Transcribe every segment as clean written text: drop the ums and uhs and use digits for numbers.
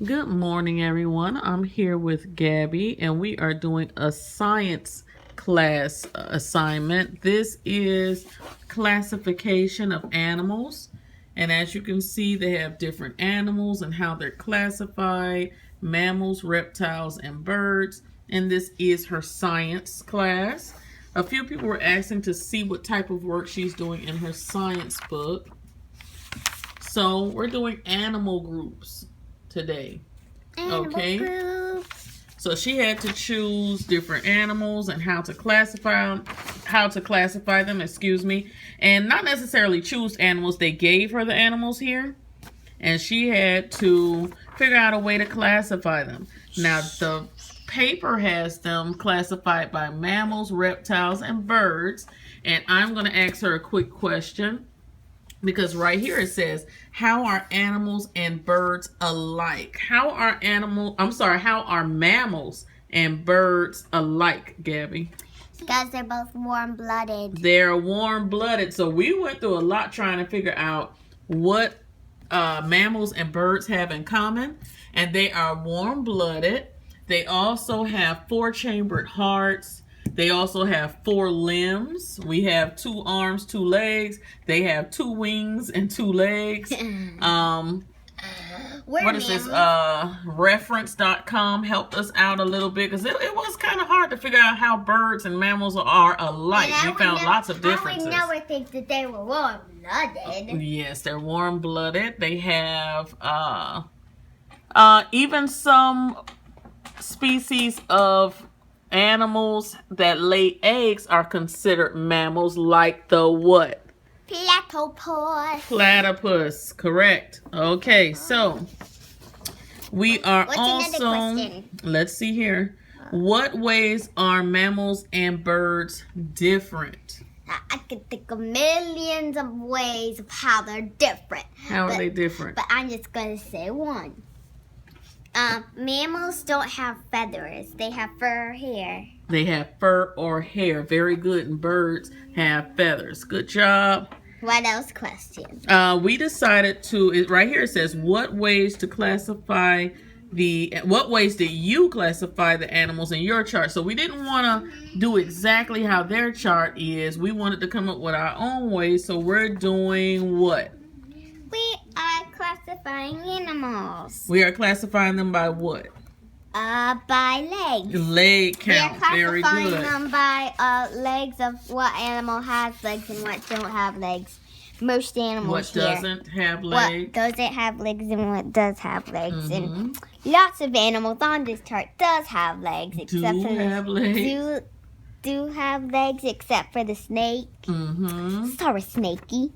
Good morning, everyone. I'm here with Gabby, and we are doing a science class assignment. This is classification of animals, and as you can see, they have different animals and how they're classified: mammals, reptiles, and birds. And this is her science class. A few people were asking to see what type of work she's doing in her science book. So we're doing animal groups today. Okay, so she had to choose different animals and how to classify them, and not necessarily choose animals. They gave her the animals here, and she had to figure out a way to classify them. Now the paper has them classified by mammals, reptiles, and birds, and I'm going to ask her a quick question. Because right here it says, how are animals and birds alike? How are mammals and birds alike, Gabby? Because they're both warm-blooded. They're warm-blooded. So we went through a lot trying to figure out what mammals and birds have in common. And they are warm-blooded. They also have 4-chambered hearts. They also have 4 limbs. We have 2 arms, 2 legs. They have 2 wings and 2 legs. What is this? Reference.com helped us out a little bit because it was kind of hard to figure out how birds and mammals are alike. We found lots of differences. I would never think that they were warm-blooded. Yes, they're warm-blooded. They have even some species of animals that lay eggs are considered mammals, like the what? Platypus, correct. Okay, so we are let's see here. What ways are mammals and birds different? I could think of millions of ways of how they're different. How are they different? But I'm just going to say one. Mammals don't have feathers. They have fur or hair. They have fur or hair. Very good. And birds have feathers. Good job. What else question? We decided to, right here it says, what ways did you classify the animals in your chart? So we didn't want to do exactly how their chart is. We wanted to come up with our own way. So we're doing what? We are classifying animals. We are classifying them by what? By legs. Leg count. Very good. We are classifying them by legs of what animal has legs and what don't have legs. Most animals doesn't have legs. What doesn't have legs and what does have legs. And lots of animals on this chart does have legs. Do have legs except for the snake. Sorry, Snakey.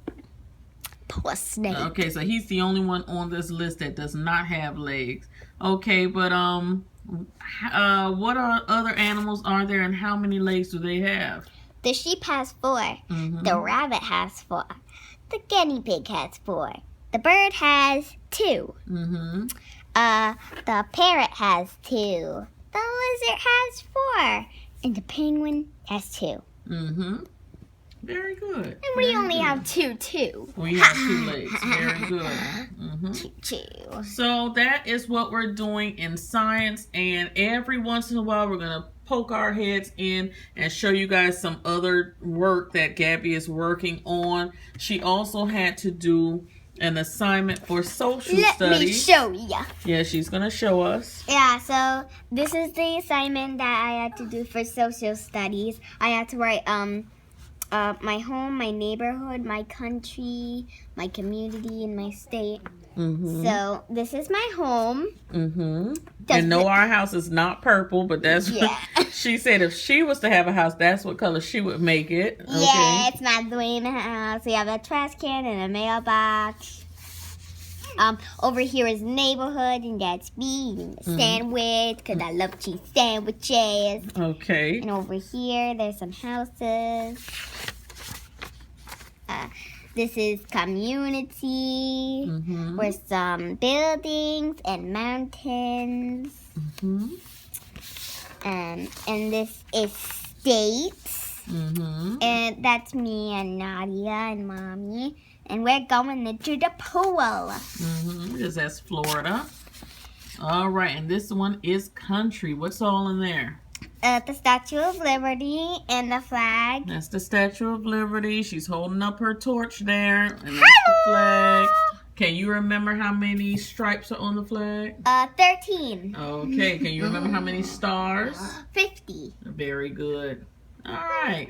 Poor snake. Okay, so he's the only one on this list that does not have legs. Okay, but what other animals are there, and how many legs do they have? The sheep has 4. The rabbit has 4. The guinea pig has 4. The bird has 2. The parrot has 2. The lizard has 4. And the penguin has 2. Very good. And we only have 2 too. We have 2 legs. Very good. Two. So that is what we're doing in science, and every once in a while we're going to poke our heads in and show you guys some other work that Gabby is working on. She also had to do an assignment for social studies. Let me show you. Yeah, she's going to show us. Yeah, so this is the assignment that I had to do for social studies. I had to write my home, my neighborhood, my country, my community, and my state. So this is my home. And no, our house is not purple, but that's what she said. If she was to have a house, that's what color she would make it. Okay. Yeah, it's not the way in the house. We have a trash can and a mailbox. Over here is neighborhood, and that's me eating a sandwich because I love cheese sandwiches. Okay. And over here, there's some houses. This is community. With some buildings and mountains. And this is states. And that's me and Nadia and Mommy. And we're going into the pool. Because that's Florida. All right, and this one is country. What's all in there? The Statue of Liberty and the flag. That's the Statue of Liberty. She's holding up her torch there, and that's the flag. Can you remember how many stripes are on the flag? 13. Okay, can you remember how many stars? 50. Very good. All right.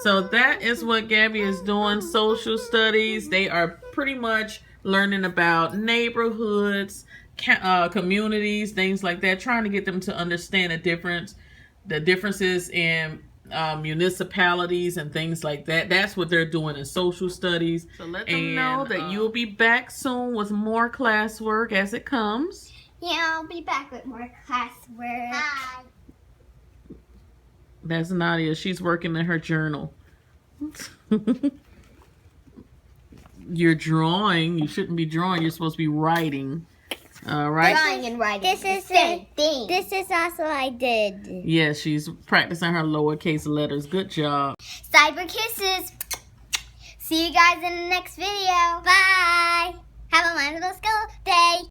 So that is what Gabby is doing, social studies. They are pretty much learning about neighborhoods, communities, things like that, trying to get them to understand the differences in municipalities and things like that. That's what they're doing in social studies. So let them know that you'll be back soon with more classwork as it comes. Yeah, I'll be back with more classwork. Bye. That's Nadia. She's working in her journal. You're drawing. You shouldn't be drawing. You're supposed to be writing. All right. Drawing and writing. This is the same thing. This is also I did. Yeah, she's practicing her lowercase letters. Good job. Cyber kisses. See you guys in the next video. Bye. Have a wonderful school day.